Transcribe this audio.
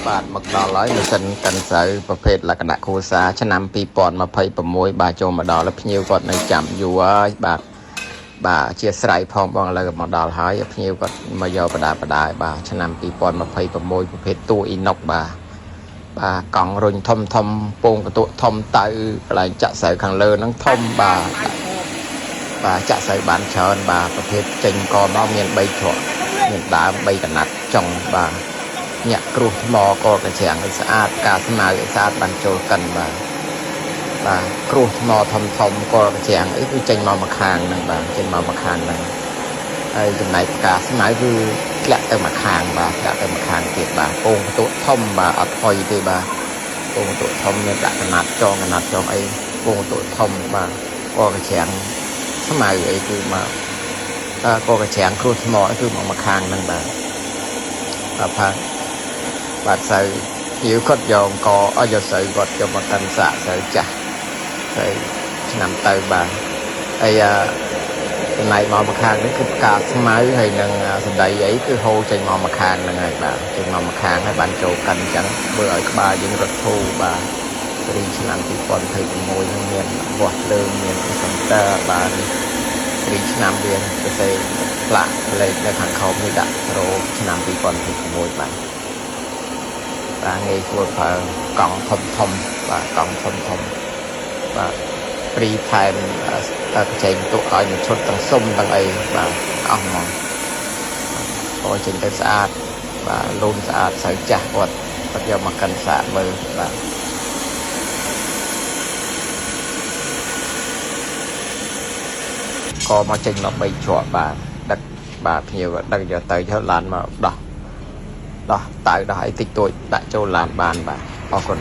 បាទមកដល់ហើយម៉ាស៊ីនកាន់សៅប្រភេទលក្ខណៈគ្រួសារឆ្នាំ2026បាទចូលមកដល់ហើយភ្ញៀវគាត់នៅចាំយូរហើយបាទអធិស្ឋានផងបងឥឡូវមកដល់ហើយភ្ញៀវគាត់មកយកបដាបាទឆ្នាំ2026ប្រភេទតួអ៊ីណុកបាទកង់រុញធំពងកតុធំតៅកន្លែងចាក់សៅខាងលើហ្នឹងធំបាទចាក់សៅបានច្រើនបាទប្រភេទចេញកមកមាន3ជ្រក់មានដើម3កណាត់ចុងបាទញាក់គ្រោះថ្មកកច្រាំងឲ្យស្អាតការស្មៅឲ្យស្អាតបានចូលកិនបាទគ្រោះថ្មធំកកច្រាំងអីគឺចេញមកខាងហ្នឹងបាទចេញមកខាងហ្នឹងហើយចំណែកផ្កាស្មៅគឺធ្លាក់ទៅមកខាងបាទធ្លាក់ទៅមកខាងទៀតបាទពងបន្ទក់ធំបាទអត់ថុយទេបាទពងបន្ទក់ធំមានដាក់កណាត់ចងអីពងបន្ទក់ធំបាទកកច្រាំងស្មៅអីគឺមកកកច្រាំងគ្រោះថ្មគឺមកខាងហ្នឹងបាទបាទសៅហៀវគាត់យកអង្គអស់យកសៅគាត់យកមកកាន់សាក់សៅចាស់សៅឆ្នាំទៅបាទហើយចំណែកមកខាងនេះគឺផ្កាស្មៅហើយនឹងសម្ដីអីគឺហូរចេញមកខាងហ្នឹងហើយបាទចេញមកខាងហើយបានចូលកាន់អញ្ចឹងធ្វើឲ្យក្បាលយើងរត់ធូរបាទរីឆ្នាំ2026ហ្នឹងមានវាស់លើមានសន្ទើបាទរីឆ្នាំវាទៅសេផ្លាកលេខនៅខាងខោនេះដាក់រោឆ្នាំ2026បាទងាយស្រួលប្រើកង់ធំបាទកង់ធំបាទព្រីផែនចេញទុកឲ្យមួយឈុតទាំងសុំទាំងអីបាទអស់មកឲ្យចេញទៅស្អាតបាទលូនស្អាតស្រូវចាស់គាត់យកមកកិនសាកមើលបាទក៏មកចេញមក3ជ្រក់បាទដឹកបាទភ្ញៀវដឹកយកទៅចុះឡានមកដោះតៅដោះអីតិចតួចដាក់ចូលឡានបានបាទអរគុណ